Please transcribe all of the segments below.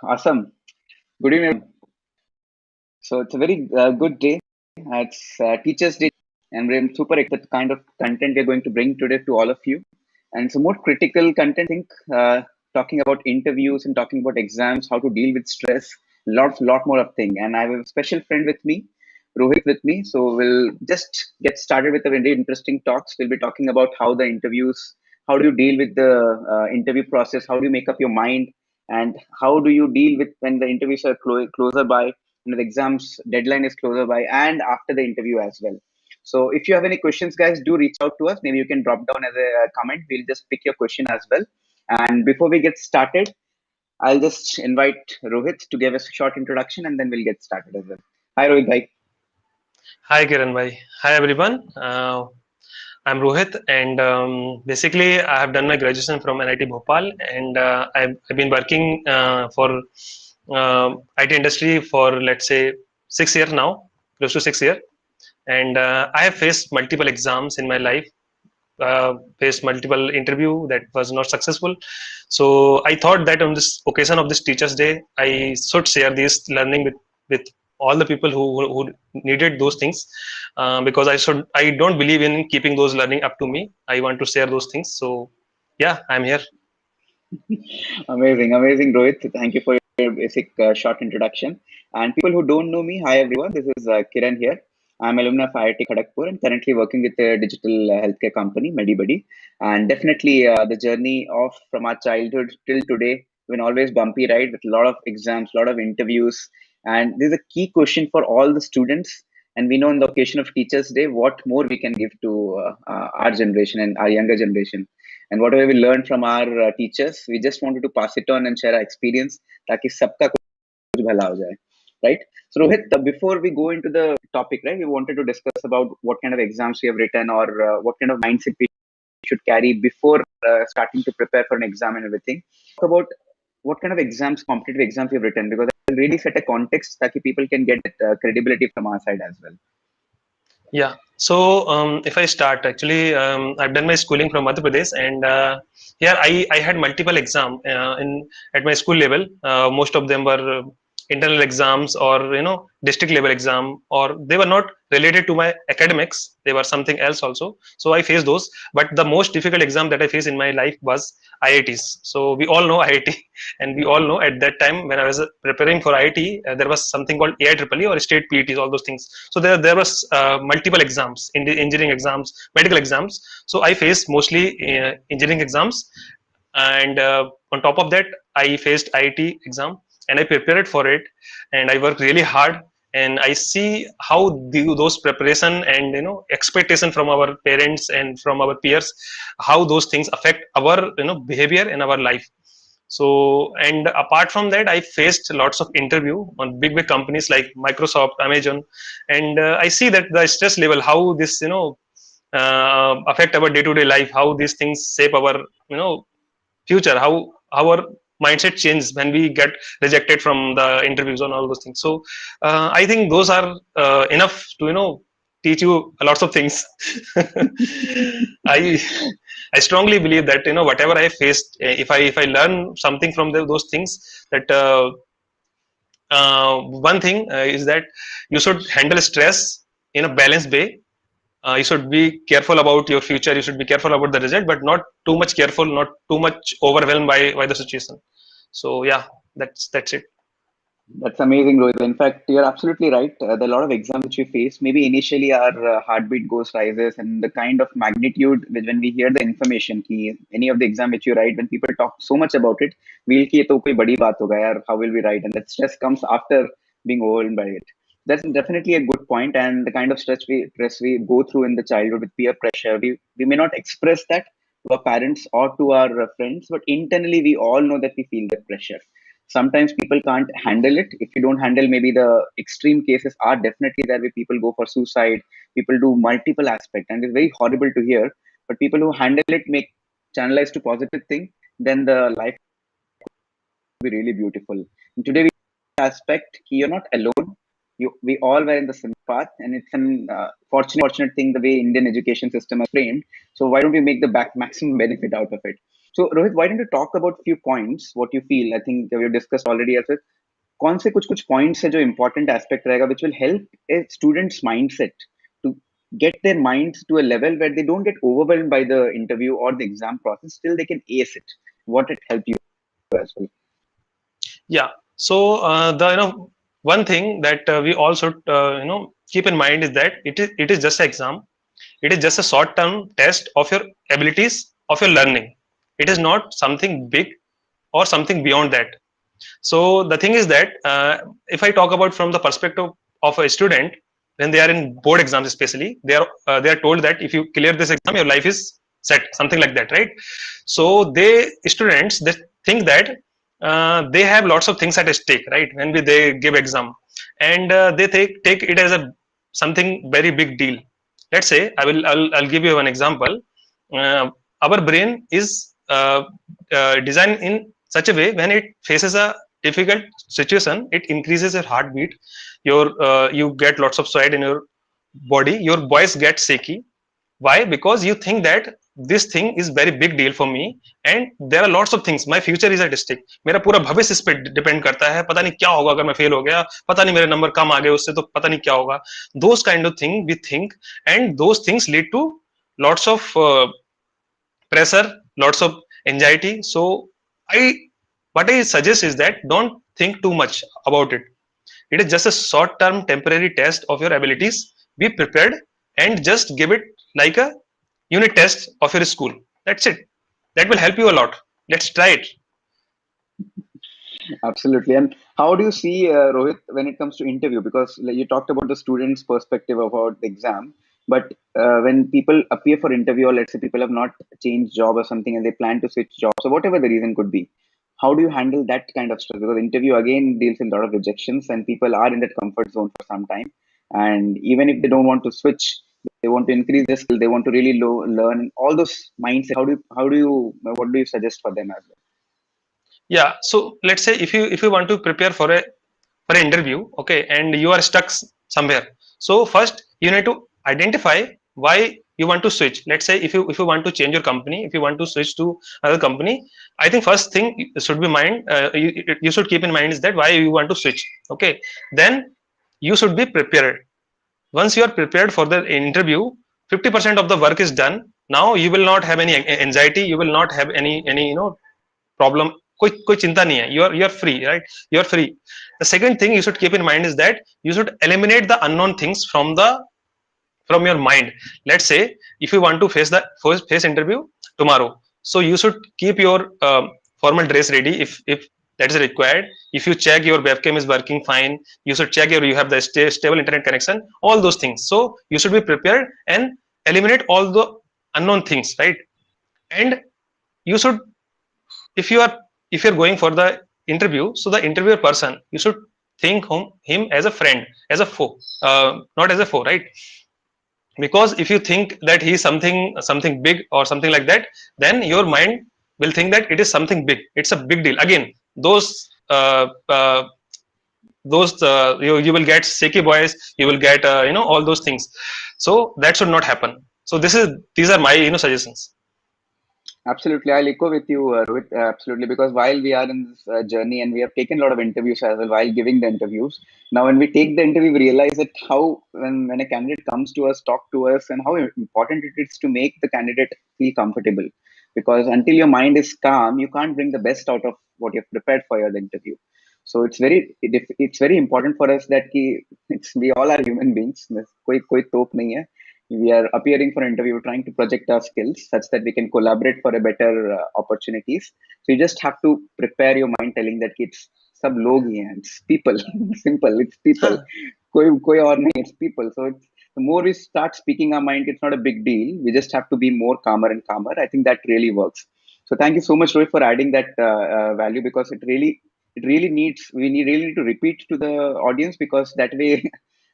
Awesome. Good evening. So it's a very good day. It's Teachers' Day, and we're super excited with the kind of content we're going to bring today to all of you. And it's a more critical content, I think, talking about interviews and talking about exams, how to deal with stress, lot more of thing. And I have a special friend with me, Rohit, with me. So we'll just get started with a very interesting talks. We'll be talking about how the interviews, how do you deal with the interview process, how do you make up your mind, and how do you deal with when the interviews are closer by, the exams deadline is closer by, and after the interview as well. So if you have any questions, guys, do reach out to us. Maybe you can drop down as a comment. We'll just pick your question as well. And before we get started, I'll just invite Rohit to give us a short introduction, and then we'll get started as well. Hi, Rohit bhai. Hi Kiran bhai. Hi everyone. I'm Rohit, and basically I have done my graduation from NIT Bhopal, and I've been working for IT industry for, let's say, 6 years now, close to 6 years, and I have faced multiple exams in my life. Faced multiple interview that was not successful, so I thought that on this occasion of this Teachers Day I should share this learning with all the people who needed those things, because I don't believe in keeping those learning up to me. I want to share those things. So yeah, I'm here. Amazing, Rohit. Thank you for your basic short introduction. And people who don't know me, hi everyone. This is Kiran here. I'm alumni of IIT Kharagpur and currently working with a digital healthcare company, MediBuddy. And definitely the journey of from our childhood till today been always bumpy ride with a lot of exams, a lot of interviews. And this is a key question for all the students. And we know on the occasion of Teachers' Day, what more we can give to our generation and our younger generation. And whatever we learned from our teachers, we just wanted to pass it on and share our experience ताकि सबका कुछ भला हो जाए, right? So Rohit, before we go into the topic, right, we wanted to discuss about what kind of exams we have written, or what kind of mindset we should carry before starting to prepare for an exam and everything. Talk about what kind of exams, competitive exams you've written, because it will really set a context that people can get credibility from our side as well. Yeah. So if I start, actually, I've done my schooling from Madhya Pradesh, and here I had multiple exam in at my school level. Most of them were internal exams, or district level exam, or they were not related to my academics. They were something else also. So I faced those. But the most difficult exam that I faced in my life was IITs. So we all know IIT, and we all know at that time when I was preparing for IIT, there was something called AIEEE or state PETs, all those things. So there was multiple exams in the engineering exams, medical exams. So I faced mostly engineering exams, and on top of that I faced IIT exam, and I prepared for it, and I worked really hard. And I see how those preparation and expectation from our parents and from our peers, how those things affect our behavior in our life. So, and apart from that, I faced lots of interview on big companies like Microsoft, Amazon, and I see that the stress level, how this affect our day-to-day life, how these things shape our future, how our mindset changes when we get rejected from the interviews and all those things. So I think those are enough to teach you lots of things. I I strongly believe that whatever I faced, if I learn something from those things, that one thing is that you should handle stress in a balanced way. You should be careful about your future. You should be careful about the result, but not too much careful, not too much overwhelmed by the situation. So yeah, that's it. That's amazing, Rohit. In fact, you're absolutely right. There are a lot of exams which we face. Maybe initially our heartbeat goes rises, and the kind of magnitude which when we hear the information, ki any of the exam which you write, when people talk so much about it, we'll ki ye to koi badi baat hoga yaar, how will we write? And that stress comes after being overwhelmed by it. That's definitely a good point, and the kind of stress we go through in the childhood with peer pressure, we may not express that to our parents or to our friends, but internally we all know that we feel that pressure. Sometimes people can't handle it. If you don't handle, maybe the extreme cases are definitely there where people go for suicide, people do multiple aspects, and it's very horrible to hear. But people who handle it make channelize to positive thing, then the life will be really beautiful. And today we aspect you're not alone. We all were in the same path, and it's an fortunate thing the way Indian education system is framed. So why don't we make the back maximum benefit out of it? So Rohit, why don't you talk about few points what you feel? I think we've discussed already as well. कौन से कुछ कुछ points है जो important aspect रहेगा which will help a student's mindset to get their minds to a level where they don't get overwhelmed by the interview or the exam process, still they can ace it. What it help you as well? Yeah. So the one thing that we all should keep in mind is that it is just an exam. It is just a short term test of your abilities, of your learning. It is not something big or something beyond that. So the thing is that if I talk about from the perspective of a student, when they are in board exams, especially, they are told that if you clear this exam, your life is set, something like that, right? So they think that they have lots of things at stake, right? When they give exam, and they take it as a something very big deal. Let's say I'll give you an example. Our brain is designed in such a way when it faces a difficult situation, it increases your heartbeat, you get lots of sweat in your body, your voice gets shaky. Why? Because you think that this thing is very big deal for me, and there are lots of things, my future is at stake, मेरा पूरा भविष्य इस पे depend करता है, पता नहीं क्या होगा अगर मैं फेल हो गया, पता नहीं मेरे नंबर कम आ गए उससे तो पता नहीं क्या होगा. Those kind of thing we think, and those things lead to lots of pressure, lots of anxiety. So I what I suggest is that don't think too much about it. It is just a short term temporary test of your abilities. Be prepared and just give it like a unit test of your school. That's it. That will help you a lot. Let's try it. Absolutely. And how do you see, Rohit, when it comes to interview? Because like, you talked about the student's perspective about the exam, but when people appear for interview, or let's say people have not changed job or something and they plan to switch jobs, so whatever the reason could be, how do you handle that kind of stress? Because interview again deals with a lot of rejections and people are in that comfort zone for some time. And even if they don't want to switch, they want to increase their skill, they want to really learn all those mindset. What do you suggest for them as well? Yeah. So let's say if you want to prepare for an interview, okay, and you are stuck somewhere. So first you need to identify why you want to switch. Let's say if you want to change your company, if you want to switch to another company, I think first thing should be mind you should keep in mind is that why you want to switch. Okay, then you should be prepared. Once you are prepared for the interview, 50% of the work is done. Now you will not have any anxiety. You will not have any problem कोई चिंता नहीं है, you are free, right? You are free. The second thing you should keep in mind is that you should eliminate the unknown things from your mind. Let's say if you want to face the face interview tomorrow, so you should keep your formal dress ready if that is required. If you check your webcam is working fine, you should check you have the stable internet connection, all those things. So you should be prepared and eliminate all the unknown things, right? And you should, if you are if you're going for the interview, so the interviewer person, you should think him as a friend, as a foe, not as a foe, right? Because if you think that he is something big or something like that, then your mind will think that it is something big, it's a big deal. Again, you will get shaky voice, you will get all those things. So that should not happen. So these are my suggestions. Absolutely, I'll echo with you, Rohit. Absolutely, because while we are in this journey and we have taken a lot of interviews as well while giving the interviews, now when we take the interview, we realize that how when a candidate comes to us, talk to us, and how important it is to make the candidate feel comfortable. Because until your mind is calm, you can't bring the best out of what you've prepared for your interview. So it's very important for us that we all are human beings. कोई तोप नहीं है. We are appearing for an interview, trying to project our skills such that we can collaborate for a better opportunities. So you just have to prepare your mind telling that it's sab log hi hain, it's people. Simple, it's people. Koi aur nahi, it's people. So the more we start speaking our mind, it's not a big deal. We just have to be more calmer and calmer. I think that really works. So thank you so much, Rohit, for adding that value, because it really needs really need to repeat to the audience, because that way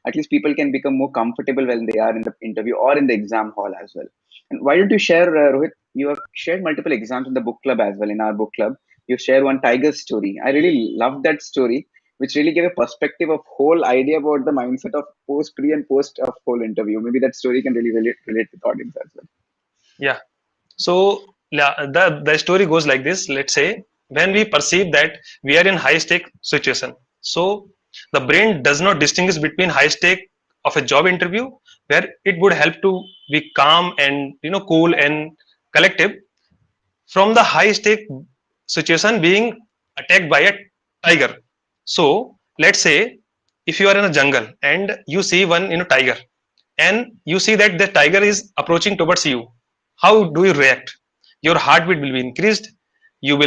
at least people can become more comfortable when they are in the interview or in the exam hall as well. And why don't you share, Rohit? You have shared multiple exams in the book club as well. In our book club, you share one tiger story. I really loved that story, which really gave a perspective of whole idea about the mindset of pre and post of whole interview. Maybe that story can really relate with the audience as well. Yeah. So the story goes like this. Let's say when we perceive that we are in high stake situation, so the brain does not distinguish between high stake of a job interview where it would help to be calm and cool and collective from the high stake situation being attacked by a tiger. So let's say if you are in a jungle and you see one tiger, and you see that the tiger is approaching towards you, how do you react? Your heartbeat will be increased, your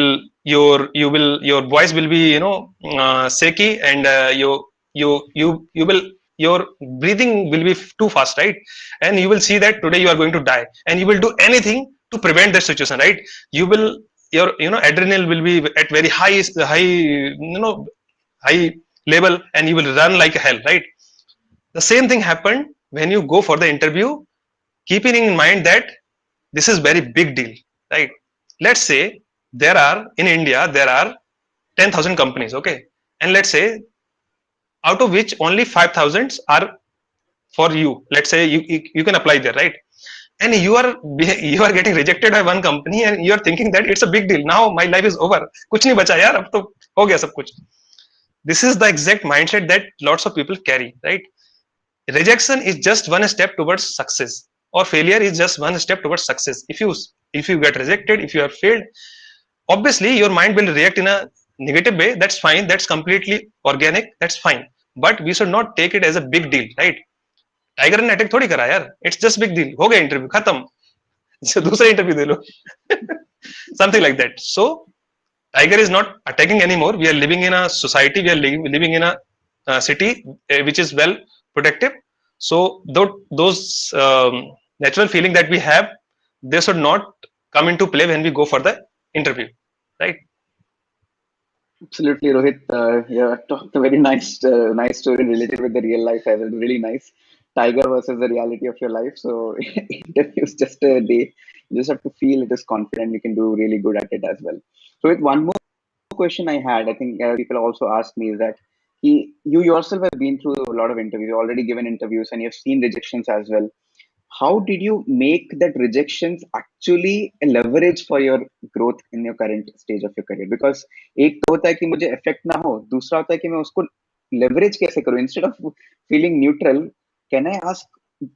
voice will be shaky, and you will your breathing will be too fast, right? And you will see that today you are going to die, and you will do anything to prevent that situation, right? You will your adrenaline will be at very high high level, and you will run like hell, right? The same thing happened when you go for the interview, keeping in mind that this is very big deal, right? Let's say there are in India there are 10,000 companies, okay, and let's say out of which only 5,000 are for you. Let's say you can apply there, right? And you are getting rejected by one company, and you are thinking that it's a big deal. Now my life is over. कुछ नहीं बचा यार, अब तो हो गया सब कुछ. This is the exact mindset that lots of people carry, right? Rejection is just one step towards success, or failure is just one step towards success. If you get rejected, if you have failed, obviously your mind will react in a negative way. That's fine, that's completely organic, that's fine. But we should not take it as a big deal, right? Tiger ने attack थोड़ी करा यार, it's just big deal, हो गया interview खत्म, दूसरा interview they low. Something like that. So tiger is not attacking anymore. We are living in a society, we are living in a city which is well protective. So those natural feeling that we have, they should not come into play when we go for the interview, right? Absolutely, Rohit. Yeah, talked a very nice story related with the real life as well. Really nice. Tiger versus the reality of your life. So interviews just a day. You just have to feel it is confident. You can do really good at it as well. So with one more question I had, I think people also asked me is that you yourself have been through a lot of interviews, you've already given interviews, and you've seen rejections as well. How did you make that rejections actually a leverage for your growth in your current stage of your career? Because एक तो होता है कि मुझे effect ना हो, दूसरा होता है कि मैं उसको leverage कैसे करूँ? Instead of feeling neutral, can I ask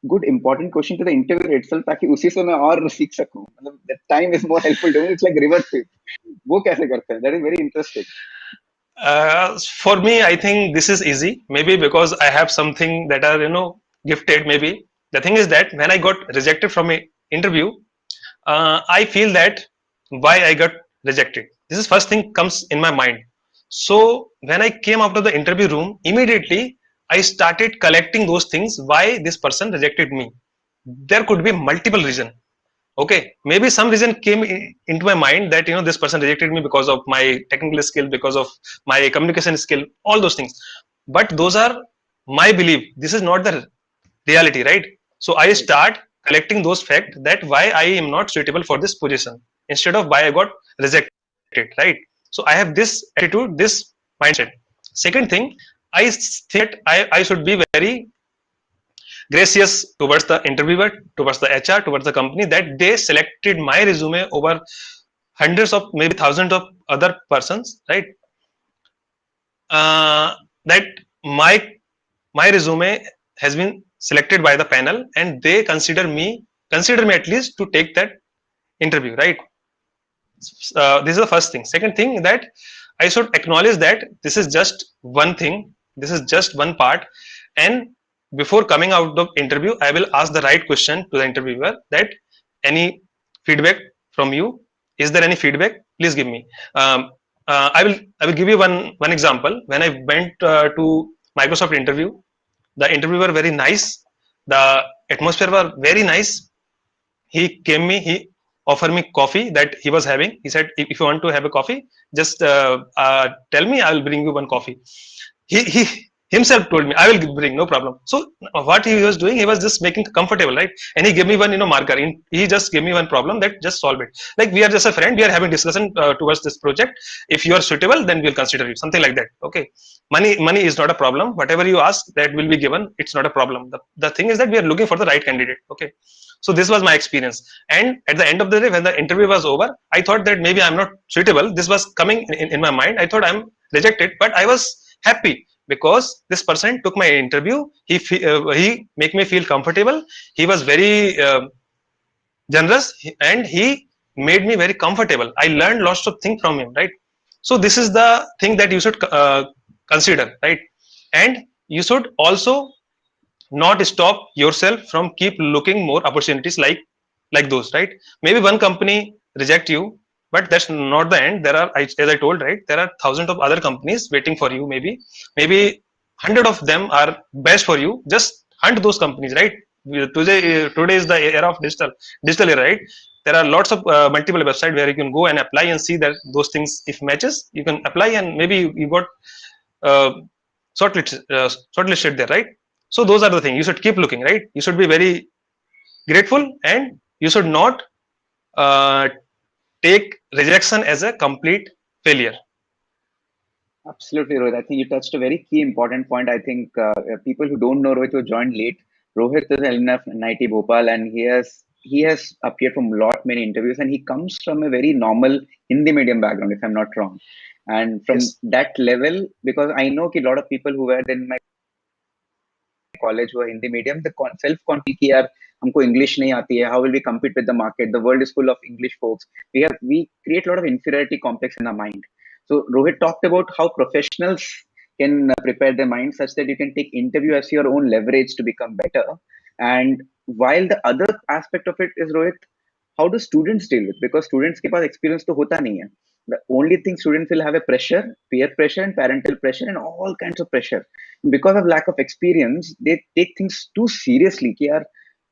good important question to the interviewer itself ताकि उसी से मैं और सीख सकूँ? मतलब that time is more helpful to me. It's like reverse flip. वो कैसे करते हैं? That is very interesting. For me, I think this is easy. Maybe because I have something that are gifted. Maybe the thing is that when I got rejected from a interview, I feel that why I got rejected. This is first thing comes in my mind. So when I came out of the interview room, immediately I started collecting those things. Why this person rejected me? There could be multiple reason. Okay, maybe some reason came into my mind that this person rejected me because of my technical skill, because of my communication skill, all those things. But those are my belief. This is not the reality, right? So I Right. start collecting those facts that why I am not suitable for this position instead of why I got rejected, right? So I have this attitude, this mindset. Second thing, I think I should be very gracious towards the interviewer, towards the HR, towards the company, that they selected my resume over hundreds of, maybe thousands of other persons, right? That my my resume has been selected by the panel, and they consider me at least to take that interview, right? This is the first thing. Second thing, that I should acknowledge that this is just one thing, this is just one part, and before coming out of interview, I will ask the right question to the interviewer, that any feedback from you? Is there any feedback? Please give me. I will give you one example. When I went to Microsoft interview, the interviewer very nice, the atmosphere was very nice. He offered me coffee that he was having. He said, if you want to have a coffee, just tell me, I will bring you one coffee. He himself told me, I will bring, no problem. So what he was doing, he was just making comfortable, right? And he gave me one, marker. He just gave me one problem, that just solve it. Like, we are just a friend, we are having discussion towards this project. If you are suitable, then we'll consider you, something like that. Okay, money is not a problem. Whatever you ask, that will be given. It's not a problem. The thing is that we are looking for the right candidate. Okay, so this was my experience. And at the end of the day, when the interview was over, I thought that maybe I'm not suitable. This was coming in my mind. I thought I'm rejected, but I was happy because this person took my interview. He make me feel comfortable. He was very generous, and he made me very comfortable. I learned lots of things from him, right? So this is the thing that you should consider, right? And you should also not stop yourself from keep looking more opportunities like those, right? Maybe one company reject you, but that's not the end. There are, as I told, right, there are thousands of other companies waiting for you. Maybe 100 of them are best for you. Just hunt those companies, right? Today is the era of digital era, right? There are lots of multiple websites where you can go and apply and see that those things, if matches, you can apply, and maybe you got uh, shortlisted there, right? So those are the things you should keep looking, right? You should be very grateful, and you should not uh, take rejection as a complete failure. Absolutely, Rohit. I think you touched a very key important point. I think people who don't know Rohit, who joined late, Rohit is an alumni of NIT Bhopal, and he has appeared from lot many interviews, and he comes from a very normal Hindi medium background, if I'm not wrong. And from Yes, that level, because I know a lot of people who were in my college who are Hindi medium, the self confidence कि यार हमको English नहीं आती है, how will we compete with the market? The world is full of English folks. We create a lot of inferiority complex in our mind. So Rohit talked about how professionals can prepare their mind such that you can take interview as your own leverage to become better. And while the other aspect of it is, Rohit, how do students deal with, because students के पास experience तो होता नहीं है. The only thing students will have a pressure, peer pressure and parental pressure and all kinds of pressure. Because of lack of experience, they take things too seriously. कि यार,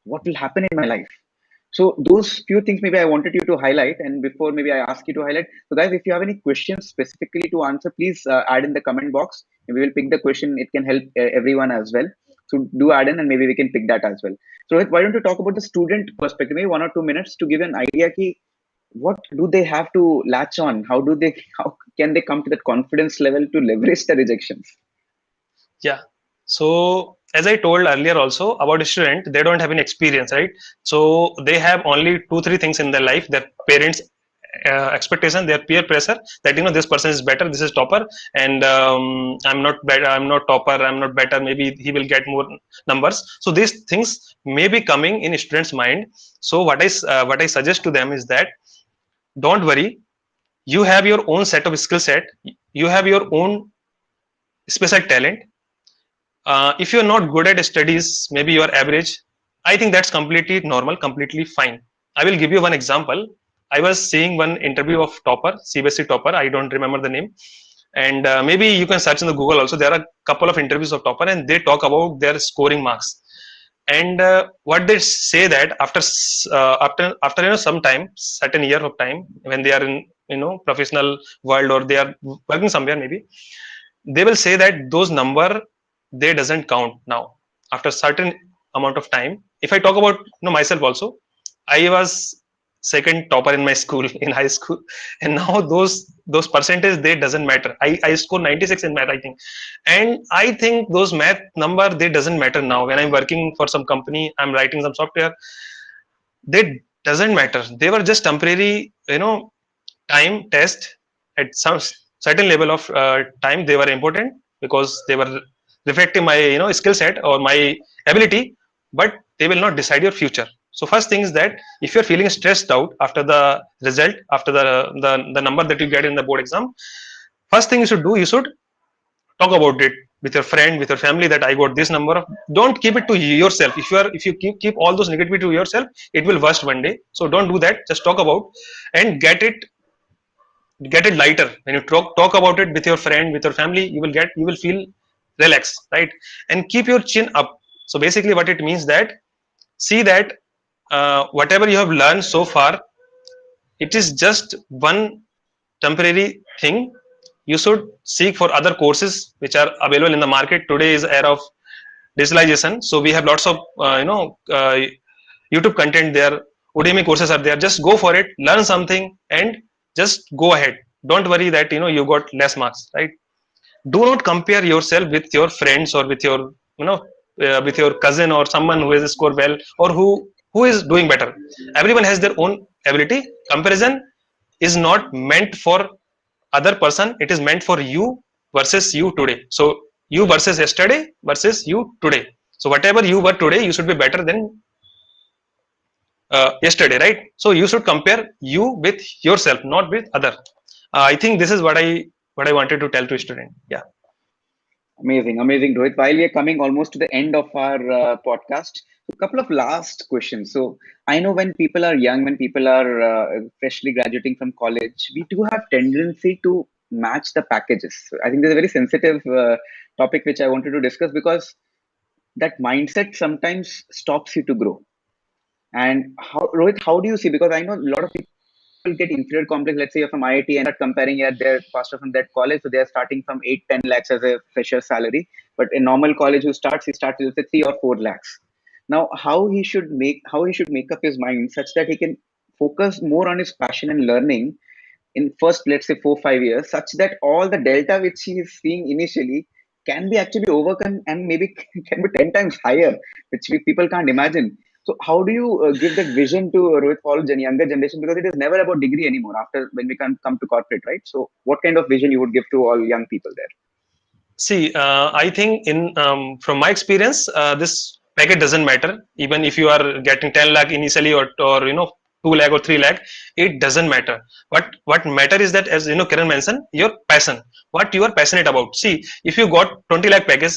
what will happen in my life? So those few things maybe I wanted you to highlight, and before maybe I ask you to highlight. So guys, if you have any questions specifically to answer, please add in the comment box. We will pick the question. It can help everyone as well. So do add in, and maybe we can pick that as well. So Rohit, why don't you talk about the student perspective, maybe 1 or 2 minutes to give an idea ki what do they have to latch on? How can they come to that confidence level to leverage the rejections? yeah. So as I told earlier also about a student, they don't have any experience, right? So they have only two, three things in their life: their parents' expectation, their peer pressure, that this person is better, this is topper, and I'm not better, I'm not topper, I'm not better. Maybe he will get more numbers. So these things may be coming in a student's mind. So what I suggest to them is that don't worry. You have your own set of skill set. You have your own special talent. If you're not good at studies, maybe you are average. I think that's completely normal, completely fine. I will give you one example. I was seeing one interview of topper, CBSE topper. I don't remember the name, and maybe you can search in the Google also. There are a couple of interviews of topper, and they talk about their scoring marks. And what they say that after some time, certain year of time, when they are in professional world, or they are working somewhere, maybe they will say that those number, they doesn't count now after certain amount of time. If I talk about myself also, I was second topper in my school in high school, and now those percentage, they doesn't matter. I score 96 in math, I think. And I think those math number, they doesn't matter now. When I'm working for some company, I'm writing some software, they doesn't matter. They were just temporary, time test. At some certain level of time, they were important because they were reflecting my skill set or my ability, but they will not decide your future. So first thing is that if you're feeling stressed out after the result, after the number that you get in the board exam, first thing you should do, you should talk about it with your friend, with your family, that I got this number of. Don't keep it to yourself. If you keep all those negativity to yourself, it will burst one day. So don't do that. Just talk about and get it lighter. When you talk about it with your friend, with your family, you will feel relaxed, right? And keep your chin up. So basically what it means that, see that whatever you have learned so far, it is just one temporary thing. you should seek for other courses which are available in the market. Today is era of digitalization, so we have lots of YouTube content there, Udemy courses are there. Just go for it, learn something, and just go ahead. Don't worry that you got less marks, right? Do not compare yourself with your friends or with your you know with your cousin or someone who has scored well or who is doing better. Everyone has their own ability. Comparison is not meant for other person, it is meant for you versus you today. So you versus yesterday versus you today. So whatever you were today, you should be better than yesterday, right? So you should compare you with yourself, not with other. I think this is what I wanted to tell to student. Yeah. Amazing, amazing, Rohit. While we are coming almost to the end of our podcast, a couple of last questions. So I know when people are young, when people are freshly graduating from college, we do have tendency to match the packages. I think there's a very sensitive topic which I wanted to discuss because that mindset sometimes stops you to grow. And how, Rohit, how do you see? Because I know a lot of people get inferior complex. Let's say you're from IIT and are comparing, yeah, they're faster from that college, so they're starting from 8-10 lakhs as a fresher salary. But a normal college who starts, he starts with say 3 or 4 lakhs. Now, how he should make up his mind such that he can focus more on his passion and learning in first, let's say, 4-5 years, such that all the delta which he is seeing initially can be actually overcome and maybe can be 10 times higher, which people can't imagine. So how do you give that vision to Rohit all younger generation? Because it is never about degree anymore after when we can come to corporate, right? So what kind of vision you would give to all young people there? See, I think in from my experience, this package doesn't matter. Even if you are getting 10 lakh initially, or 2 lakh or 3 lakh, it doesn't matter. What matter is that, as Kiran mentioned, your passion, what you are passionate about. See, if you got 20 lakh package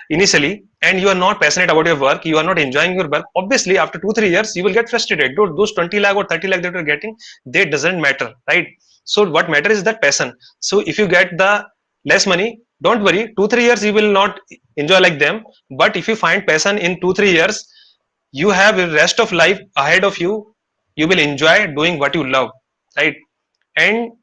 initially and you are not passionate about your work, you are not enjoying your work, obviously after 2-3 years you will get frustrated. Those 20 lakh or 30 lakh that you are getting, they doesn't matter, right? So what matters is that passion. So if you get the less money, don't worry, 2-3 years you will not enjoy like them. But if you find passion in 2-3 years, you have the rest of life ahead of you. You will enjoy doing what you love, right? And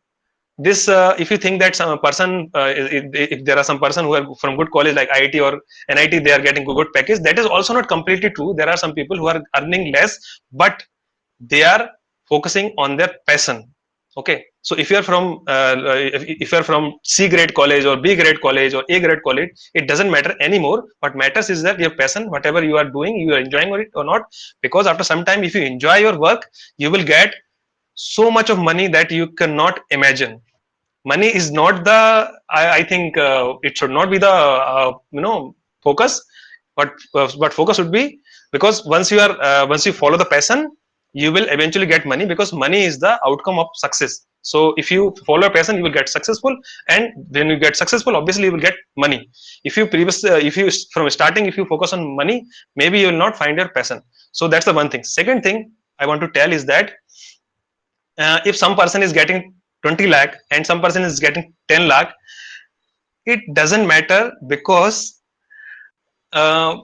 this if you think that some person if there are some person who are from good college like IIT or NIT, they are getting good package, that is also not completely true. There are some people who are earning less, but they are focusing on their passion. Okay, so if you are from if you are from C grade college or B grade college or A grade college, it doesn't matter anymore. What matters is that your passion, whatever you are doing, you are enjoying it or not. Because after some time, if you enjoy your work, you will get so much of money that you cannot imagine. Money is not the, I think it should not be the focus. But focus should be, because once you follow the passion, you will eventually get money, because money is the outcome of success. So if you follow your passion, you will get successful, and when you get successful, obviously you will get money. If you from starting, if you focus on money, maybe you will not find your passion. So that's the one thing. Second thing I want to tell is that if some person is getting 20 lakh and some person is getting 10 lakh, it doesn't matter, because uh,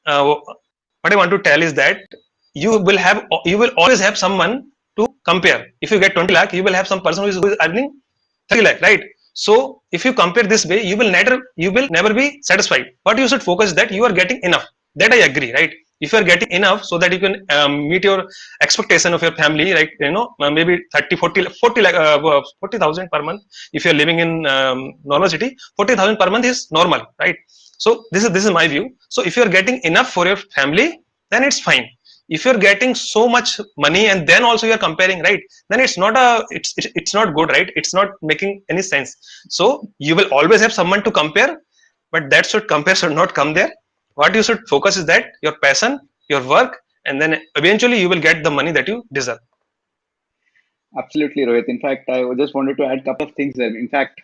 what I want to tell is that you will always have someone to compare. If you get 20 lakh, you will have some person who is earning 30 lakh, right? So if you compare this way, you will never be satisfied. What you should focus is that you are getting enough. That I agree, right? If you are getting enough so that you can meet your expectation of your family, like maybe 30 40 40 lakh 40,000 per month. If you are living in normal city, 40,000 per month is normal, right? So this is my view. So if you are getting enough for your family, then it's fine. If you're getting so much money and then also you're comparing, right, then it's not good, right? It's not making any sense. So you will always have someone to compare, but that should compare should not come there. What you should focus is that your passion, your work, and then eventually you will get the money that you deserve. Absolutely, Rohit. In fact, I just wanted to add a couple of things there. In fact,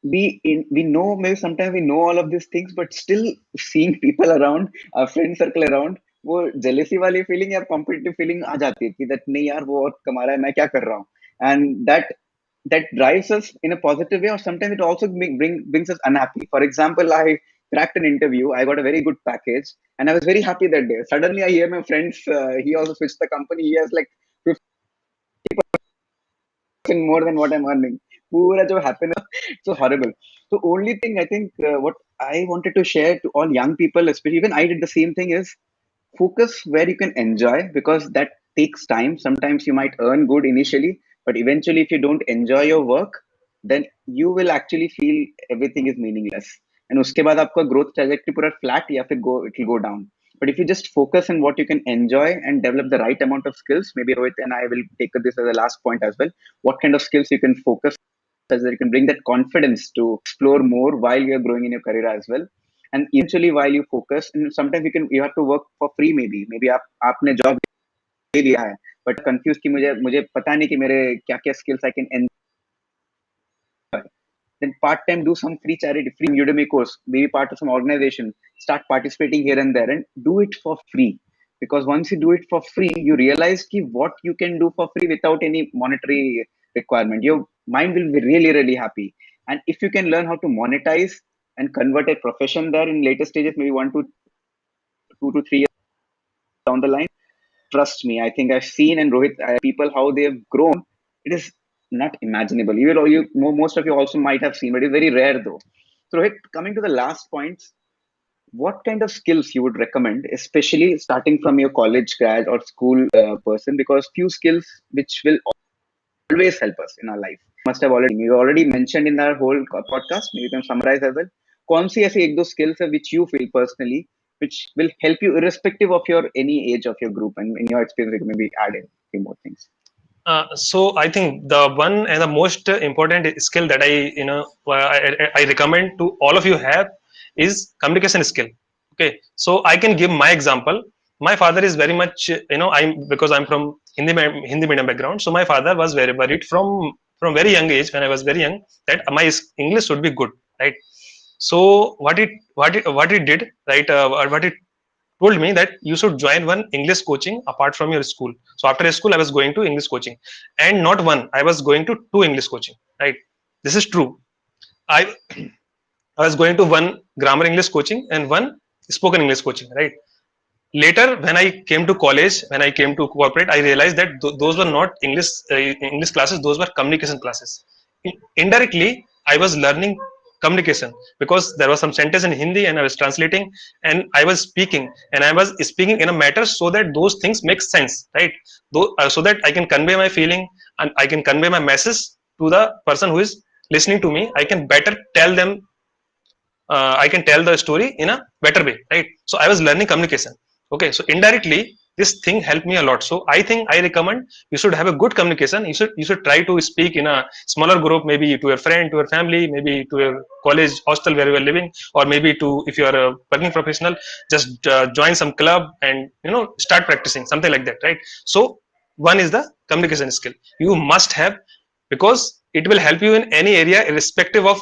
we know, maybe sometimes we know all of these things, but still seeing people around, our friend circle around, वो jealousy वाली feeling या competitive feeling आ जाती है कि that नहीं यार वो और कमा रहा है मैं क्या कर रहा हूँ. And that drives us in a positive way, or sometimes it also brings us unhappy. For example, I cracked an interview, I got a very good package, and I was very happy that day. Suddenly I hear my friends, he also switched the company, he has like 50% more than what I'm earning. पूरा जो happiness, so horrible. So only thing I think what I wanted to share to all young people, especially even I did the same thing, is focus where you can enjoy, because that takes time. Sometimes you might earn good initially, but eventually if you don't enjoy your work, then you will actually feel everything is meaningless, and उसके बाद आपका growth trajectory पूरा flat या फिर it will go down. But if you just focus on what you can enjoy and develop the right amount of skills, maybe Rohit and I will take this as a last point as well, what kind of skills you can focus, as that you can bring that confidence to explore more while you're growing in your career as well. And eventually while you focus, and sometimes you have to work for free, maybe आप आपने job ले लिया है, but confuse कि मुझे मुझे पता नहीं कि मेरे क्या क्या skills I can, then part time do some free charity, free Udemy course, maybe part of some organization, start participating here and there, and do it for free. Because once you do it for free, you realize ki what you can do for free without any monetary requirement. Your mind will be really, really happy. And if you can learn how to monetize and convert a profession there in later stages, maybe 1 to 2 to 3 years down the line, trust me, I think I've seen, and Rohit, people how they have grown. It is not imaginable. Most of you also might have seen, but it's very rare though. So Rohit, coming to the last points, what kind of skills you would recommend, especially starting from your college grad or school person, because few skills which will always help us in our life. Must have already, you already mentioned in our whole podcast. Maybe you can summarize as well. कौन सी ऐसी एक दो skills है which you feel personally which will help you irrespective of your any age of your group, and in your experience you can maybe add in a few more things. So I think the one and the most important skill that I recommend to all of you have is communication skill. Okay, so I can give my example. My father is very much, I'm because I'm from Hindi medium background. So my father was very worried from very young age, when I was very young, that my English should be good, right? So what he did, right? What he told me that you should join one English coaching apart from your school. So after school, I was going to English coaching, and not one. I was going to two English coaching. Right, this is true. I I was going to one grammar English coaching and one spoken English coaching. Right. Later, when I came to college, when I came to corporate, I realized that those were not English classes; those were communication classes. Indirectly, I was learning communication because there was some sentence in Hindi and I was translating and I was speaking, and I was speaking in a matter so that those things make sense, right? So that I can convey my feeling and I can convey my message to the person who is listening to me. I can better tell them, I can tell the story in a better way, right? So I was learning communication. Okay, so indirectly, this thing helped me a lot. So I think I recommend you should have a good communication. You should try to speak in a smaller group, maybe to your friend, to your family, maybe to your college hostel where you are living, or maybe to, if you are a working professional, just join some club and start practicing something like that, right? So one is the communication skill you must have, because it will help you in any area irrespective of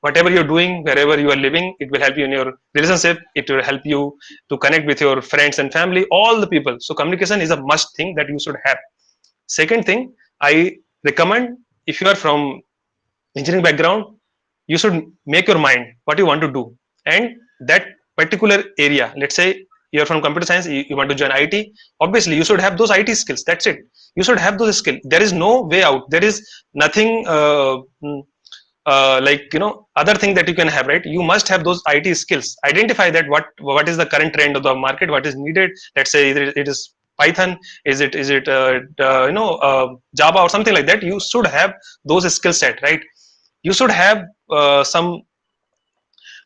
whatever you're doing, wherever you are living. It will help you in your relationship, it will help you to connect with your friends and family, all the people. So communication is a must thing that you should have. Second thing I recommend, if you are from engineering background, you should make your mind what you want to do, and that particular area, let's say you're from computer science, you want to join IT, obviously you should have those IT skills. That's it, you should have those skills. There is no way out, there is nothing like other thing that you can have, right? You must have those IT skills. Identify that what is the current trend of the market, what is needed. Let's say it is Python, is it Java or something like that. You should have those skill set, right? You should have some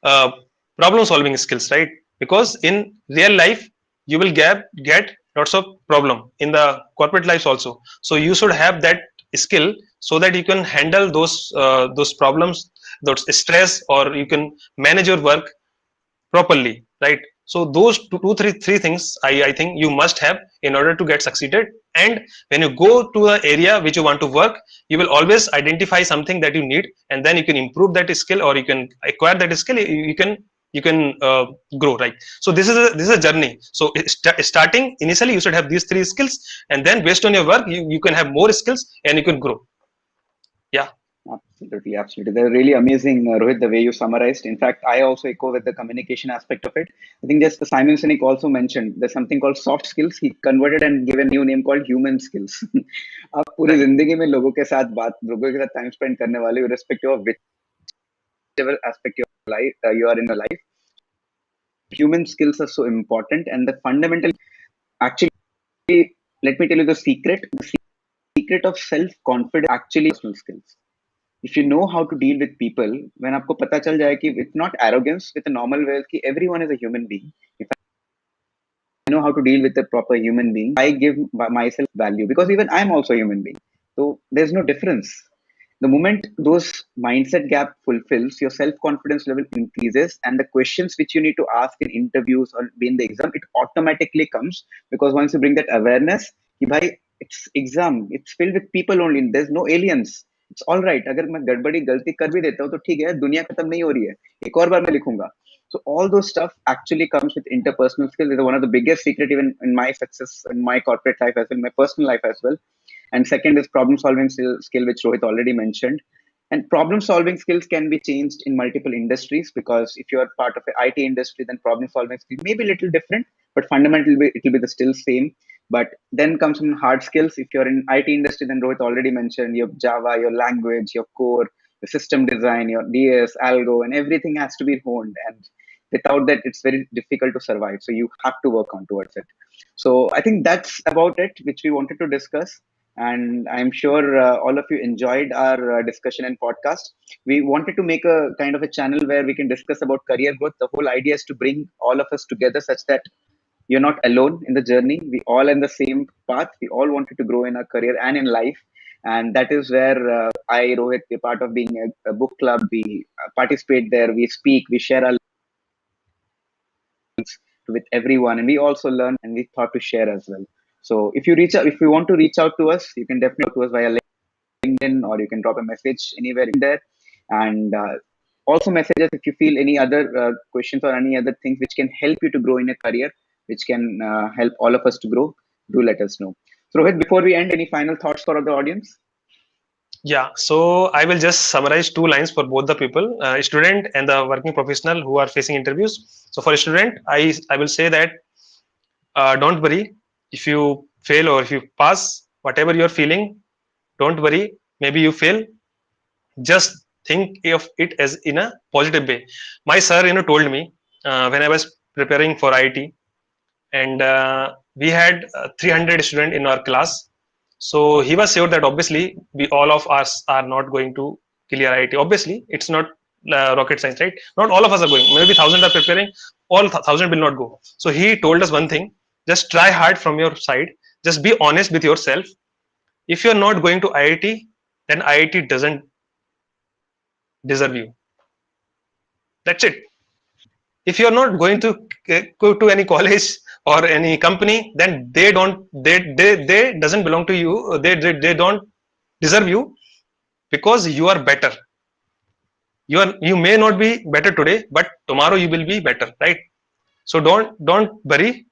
uh, problem solving skills, right? Because in real life you will get lots of problem in the corporate lives also. So you should have that skill so that you can handle those problems, those stress, or you can manage your work properly, right? So those three things I think you must have in order to get succeeded. And when you go to an area which you want to work, you will always identify something that you need, and then you can improve that skill, or you can acquire that skill. You can grow, right? So this is a journey. So starting initially you should have these three skills, and then based on your work you can have more skills and you can grow. Yeah. Absolutely, absolutely. They're really amazing, Rohit, the way you summarized. In fact, I also echo with the communication aspect of it. I think just Simon Sinek also mentioned there's something called soft skills. He converted and gave a new name called human skills. आप पूरी Right. जिंदगी में लोगों के साथ time spend करने वाले हो, irrespective of whichever aspect of life you are in your life. Human skills are so important, and the fundamental actually, let me tell you the secret. The secret of self confidence actually is personal skills. If you know how to deal with people, when आपको पता चल जाए कि it's not arrogance with a normal way कि everyone is a human being. If I know how to deal with a proper human being, I give myself value because even I'm also a human being. So there's no difference. The moment those mindset gap fulfills, your self confidence level increases, and the questions which you need to ask in interviews or be in the exam, it automatically comes because once you bring that awareness, कि भाई it's exam, it's filled with people only. There's no aliens. It's all right. अगर मैं गड़बड़ी गलती कर भी देता हूँ तो ठीक है, दुनिया खत्म नहीं हो रही है. एक और बार मैं लिखूंगा. So all those stuff actually comes with interpersonal skills. Is one of the biggest secret even in my success in my corporate life as well, my personal life as well. And second is problem solving skill, which Rohit already mentioned. And problem solving skills can be changed in multiple industries because if you are part of the IT industry, then problem solving skill may be a little different, but fundamentally it will be the still same. But then comes some hard skills. If you're in IT industry, then Rohit already mentioned your Java, your language, your core, your system design, your DS, algo, and everything has to be honed. And without that, it's very difficult to survive. So you have to work on towards it. So I think that's about it, which we wanted to discuss. And I'm sure all of you enjoyed our discussion and podcast. We wanted to make a kind of a channel where we can discuss about career growth. The whole idea is to bring all of us together such that you're not alone in the journey. We all in the same path. We all wanted to grow in our career and in life. And that is where I, Rohit, we're part of being a book club. We participate there, we speak, we share our with everyone, and we also learn and we thought to share as well. So if you reach out, if you want to reach out to us, you can definitely to us via LinkedIn or you can drop a message anywhere in there. And also message us if you feel any other questions or any other things which can help you to grow in a career, which can help all of us to grow. Do let us know. So Rohit, before we end, any final thoughts for the audience? Yeah, so I will just summarize two lines for both the people, student and the working professional who are facing interviews. So for a student, I will say that don't worry if you fail or if you pass, whatever you're feeling, don't worry. Maybe you fail, just think of it as in a positive way. My sir, told me when I was preparing for IT, and we had 300 students in our class. So he was sure that obviously we all of us are not going to clear IT. Obviously, it's not rocket science, right? Not all of us are going. Maybe thousand are preparing, all thousand will not go. So he told us one thing: just try hard from your side. Just be honest with yourself. If you're not going to IIT, then IIT doesn't deserve you. That's it. If you're not going to go to any college or any company, then they doesn't belong to you. They don't deserve you, because you are better. You may not be better today, but tomorrow you will be better, right? So don't worry.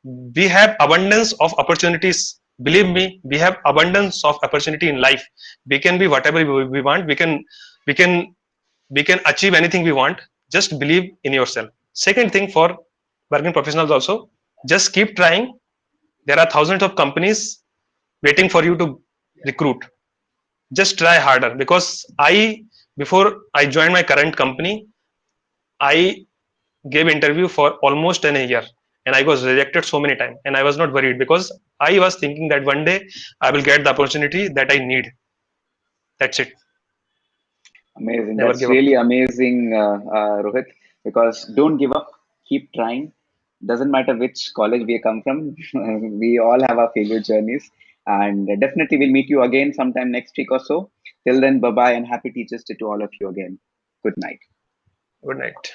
We have abundance of opportunities. Believe me, we have abundance of opportunity in life. We can be whatever we want. We can we can achieve anything we want. Just believe in yourself. Second thing, for working professionals also, just keep trying. There are thousands of companies waiting for you to recruit. Just try harder, because before I joined my current company, I gave interview for almost in a year, and I was rejected so many times, and I was not worried, because I was thinking that one day I will get the opportunity that I need. That's it. Amazing. Never That's give up. really amazing, Rohit. Because don't give up. Keep trying. Doesn't matter which college we come from. We all have our failure journeys, and definitely we'll meet you again sometime next week or so. Till then, bye bye, and happy Teachers Day to all of you again. Good night. Good night.